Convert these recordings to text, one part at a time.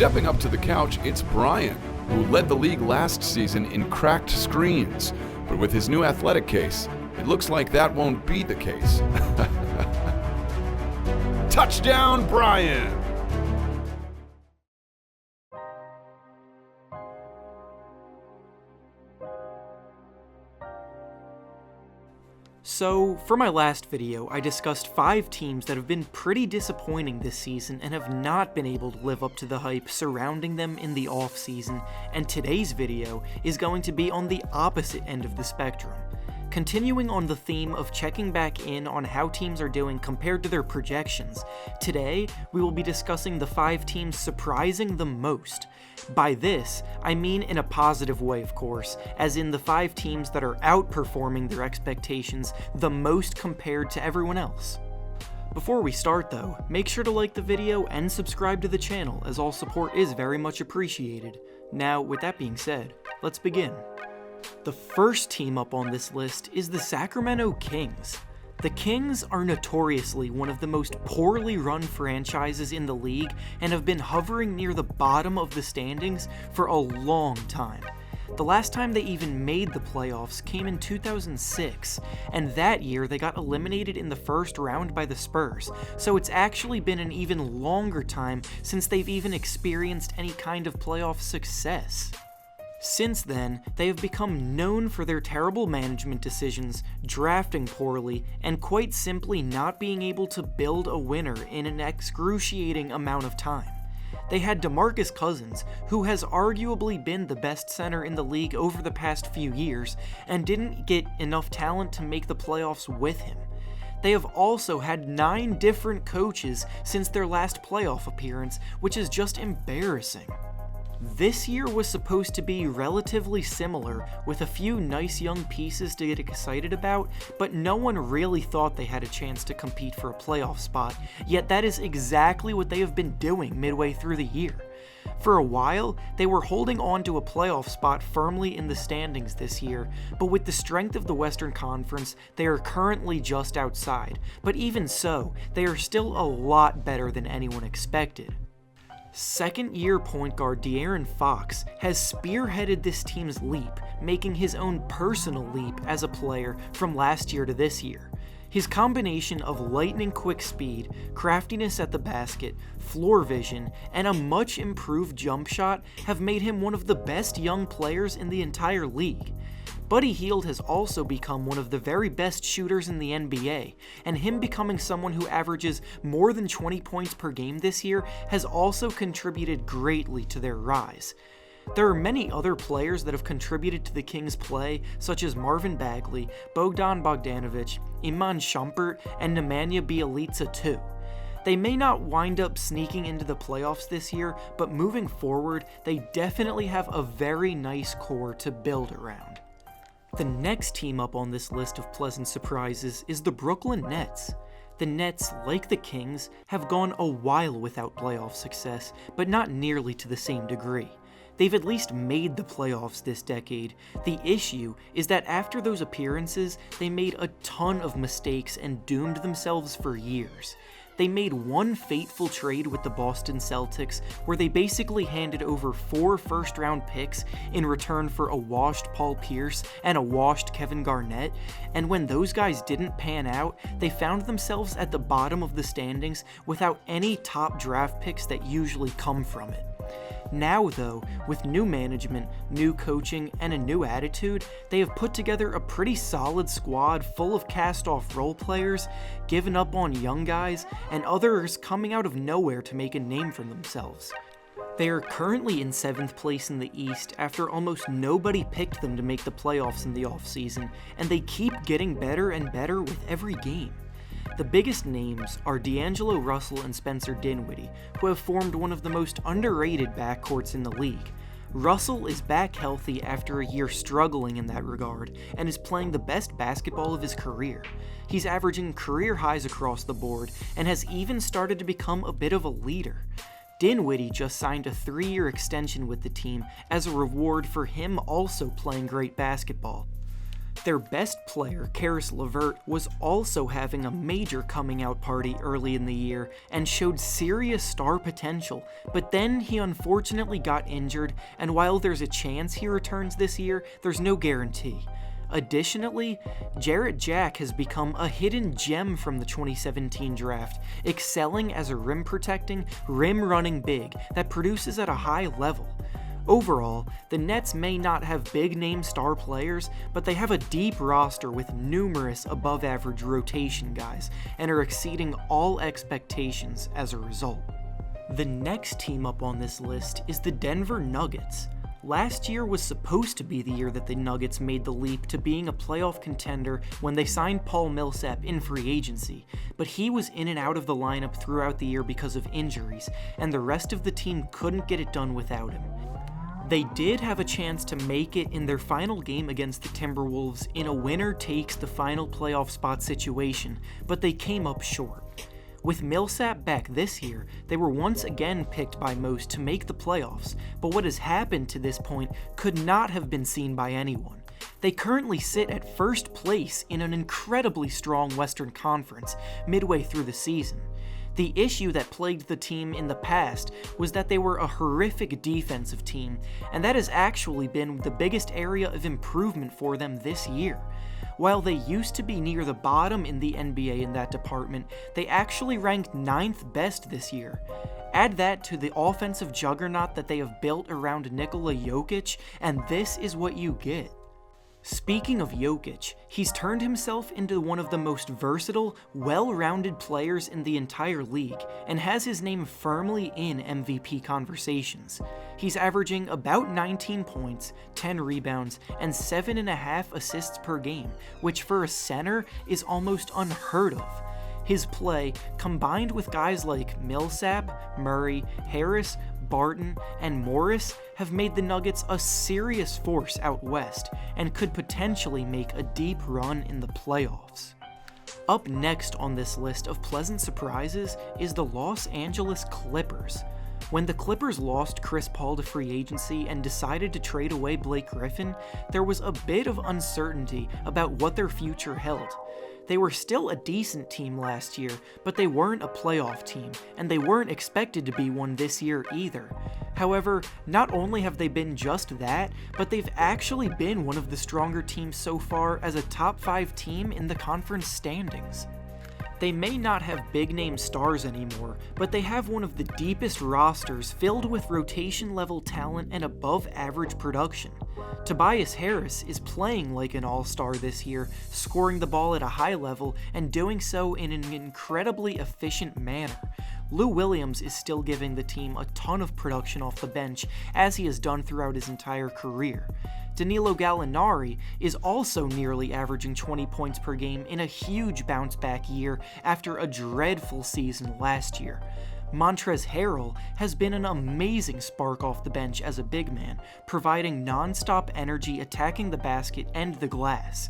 Stepping up to the couch, it's Brian, who led the league last season in cracked screens. But with his new athletic case, it looks like that won't be the case. Touchdown, Brian! So, for my last video, I discussed 5 teams that have been pretty disappointing this season and have not been able to live up to the hype surrounding them in the off-season, and today's video is going to be on the opposite end of the spectrum. Continuing on the theme of checking back in on how teams are doing compared to their projections, today we will be discussing the 5 teams surprising the most. By this, I mean in a positive way, of course, as in the 5 teams that are outperforming their expectations the most compared to everyone else. Before we start though, make sure to like the video and subscribe to the channel, as all support is very much appreciated. Now, with that being said, let's begin. The first team up on this list is the Sacramento Kings. The Kings are notoriously one of the most poorly run franchises in the league and have been hovering near the bottom of the standings for a long time. The last time they even made the playoffs came in 2006, and that year they got eliminated in the first round by the Spurs, so it's actually been an even longer time since they've even experienced any kind of playoff success. Since then, they have become known for their terrible management decisions, drafting poorly, and quite simply not being able to build a winner in an excruciating amount of time. They had DeMarcus Cousins, who has arguably been the best center in the league over the past few years, and didn't get enough talent to make the playoffs with him. They have also had 9 different coaches since their last playoff appearance, which is just embarrassing. This year was supposed to be relatively similar, with a few nice young pieces to get excited about, but no one really thought they had a chance to compete for a playoff spot, yet that is exactly what they have been doing midway through the year. For a while, they were holding on to a playoff spot firmly in the standings this year, but with the strength of the Western Conference, they are currently just outside, but even so, they are still a lot better than anyone expected. Second-year point guard De'Aaron Fox has spearheaded this team's leap, making his own personal leap as a player from last year to this year. His combination of lightning-quick speed, craftiness at the basket, floor vision, and a much improved jump shot have made him one of the best young players in the entire league. Buddy Hield has also become one of the very best shooters in the NBA, and him becoming someone who averages more than 20 points per game this year has also contributed greatly to their rise. There are many other players that have contributed to the Kings' play, such as Marvin Bagley, Bogdan Bogdanovic, Iman Shumpert, and Nemanja Bjelica too. They may not wind up sneaking into the playoffs this year, but moving forward, they definitely have a very nice core to build around. The next team up on this list of pleasant surprises is the Brooklyn Nets. The Nets, like the Kings, have gone a while without playoff success, but not nearly to the same degree. They've at least made the playoffs this decade. The issue is that after those appearances, they made a ton of mistakes and doomed themselves for years. They made one fateful trade with the Boston Celtics where they basically handed over 4 first-round picks in return for a washed Paul Pierce and a washed Kevin Garnett, and when those guys didn't pan out, they found themselves at the bottom of the standings without any top draft picks that usually come from it. Now though, with new management, new coaching, and a new attitude, they have put together a pretty solid squad full of cast-off role players, given up on young guys, and others coming out of nowhere to make a name for themselves. They are currently in 7th place in the East after almost nobody picked them to make the playoffs in the offseason, and they keep getting better and better with every game. The biggest names are D'Angelo Russell and Spencer Dinwiddie, who have formed one of the most underrated backcourts in the league. Russell is back healthy after a year struggling in that regard, and is playing the best basketball of his career. He's averaging career highs across the board, and has even started to become a bit of a leader. Dinwiddie just signed a 3-year extension with the team as a reward for him also playing great basketball. Their best player, Karis LeVert, was also having a major coming out party early in the year and showed serious star potential, but then he unfortunately got injured, and while there's a chance he returns this year, there's no guarantee. Additionally, Jarrett Jack has become a hidden gem from the 2017 draft, excelling as a rim-protecting, rim-running big that produces at a high level. Overall, the Nets may not have big-name star players, but they have a deep roster with numerous above-average rotation guys, and are exceeding all expectations as a result. The next team up on this list is the Denver Nuggets. Last year was supposed to be the year that the Nuggets made the leap to being a playoff contender when they signed Paul Millsap in free agency, but he was in and out of the lineup throughout the year because of injuries, and the rest of the team couldn't get it done without him. They did have a chance to make it in their final game against the Timberwolves in a winner-takes-the-final playoff spot situation, but they came up short. With Millsap back this year, they were once again picked by most to make the playoffs, but what has happened to this point could not have been seen by anyone. They currently sit at first place in an incredibly strong Western Conference midway through the season. The issue that plagued the team in the past was that they were a horrific defensive team, and that has actually been the biggest area of improvement for them this year. While they used to be near the bottom in the NBA in that department, they actually ranked 9th best this year. Add that to the offensive juggernaut that they have built around Nikola Jokic, and this is what you get. Speaking of Jokic, he's turned himself into one of the most versatile, well-rounded players in the entire league, and has his name firmly in MVP conversations. He's averaging about 19 points, 10 rebounds, and 7.5 assists per game, which for a center is almost unheard of. His play, combined with guys like Millsap, Murray, Harris, Barton, and Morris, have made the Nuggets a serious force out west, and could potentially make a deep run in the playoffs. Up next on this list of pleasant surprises is the Los Angeles Clippers. When the Clippers lost Chris Paul to free agency and decided to trade away Blake Griffin, there was a bit of uncertainty about what their future held. They were still a decent team last year, but they weren't a playoff team, and they weren't expected to be one this year either. However, not only have they been just that, but they've actually been one of the stronger teams so far as a top 5 team in the conference standings. They may not have big-name stars anymore, but they have one of the deepest rosters filled with rotation-level talent and above-average production. Tobias Harris is playing like an all-star this year, scoring the ball at a high level and doing so in an incredibly efficient manner. Lou Williams is still giving the team a ton of production off the bench, as he has done throughout his entire career. Danilo Gallinari is also nearly averaging 20 points per game in a huge bounce-back year after a dreadful season last year. Montrezl Harrell has been an amazing spark off the bench as a big man, providing non-stop energy attacking the basket and the glass.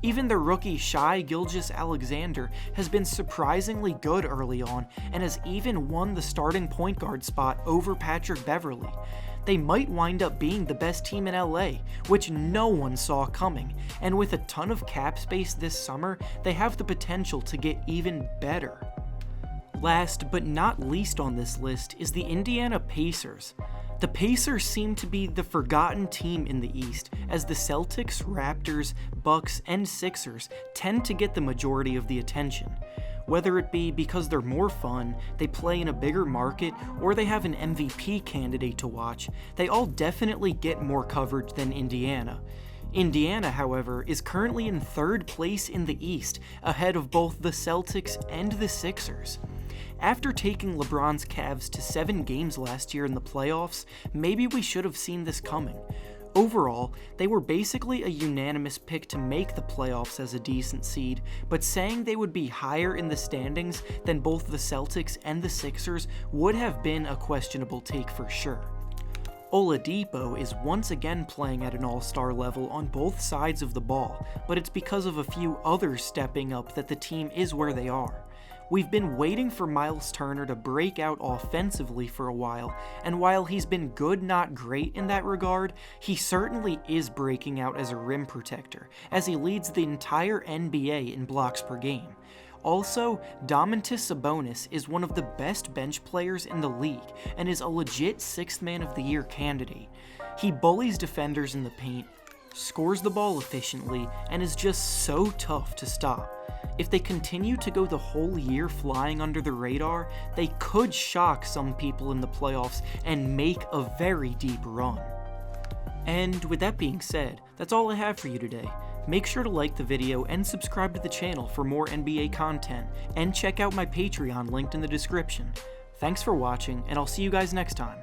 Even the rookie Shai Gilgeous-Alexander has been surprisingly good early on, and has even won the starting point guard spot over Patrick Beverley. They might wind up being the best team in LA, which no one saw coming, and with a ton of cap space this summer, they have the potential to get even better. Last but not least on this list is the Indiana Pacers. The Pacers seem to be the forgotten team in the East, as the Celtics, Raptors, Bucks, and Sixers tend to get the majority of the attention. Whether it be because they're more fun, they play in a bigger market, or they have an MVP candidate to watch, they all definitely get more coverage than Indiana. Indiana, however, is currently in 3rd place in the East, ahead of both the Celtics and the Sixers. After taking LeBron's Cavs to 7 games last year in the playoffs, maybe we should have seen this coming. Overall, they were basically a unanimous pick to make the playoffs as a decent seed, but saying they would be higher in the standings than both the Celtics and the Sixers would have been a questionable take for sure. Oladipo is once again playing at an all-star level on both sides of the ball, but it's because of a few others stepping up that the team is where they are. We've been waiting for Miles Turner to break out offensively for a while, and while he's been good not great in that regard, he certainly is breaking out as a rim protector, as he leads the entire NBA in blocks per game. Also, Domantas Sabonis is one of the best bench players in the league and is a legit 6th Man of the Year candidate. He bullies defenders in the paint, scores the ball efficiently, and is just so tough to stop. If they continue to go the whole year flying under the radar, they could shock some people in the playoffs and make a very deep run. And with that being said, that's all I have for you today. Make sure to like the video and subscribe to the channel for more NBA content, and check out my Patreon linked in the description. Thanks for watching, and I'll see you guys next time.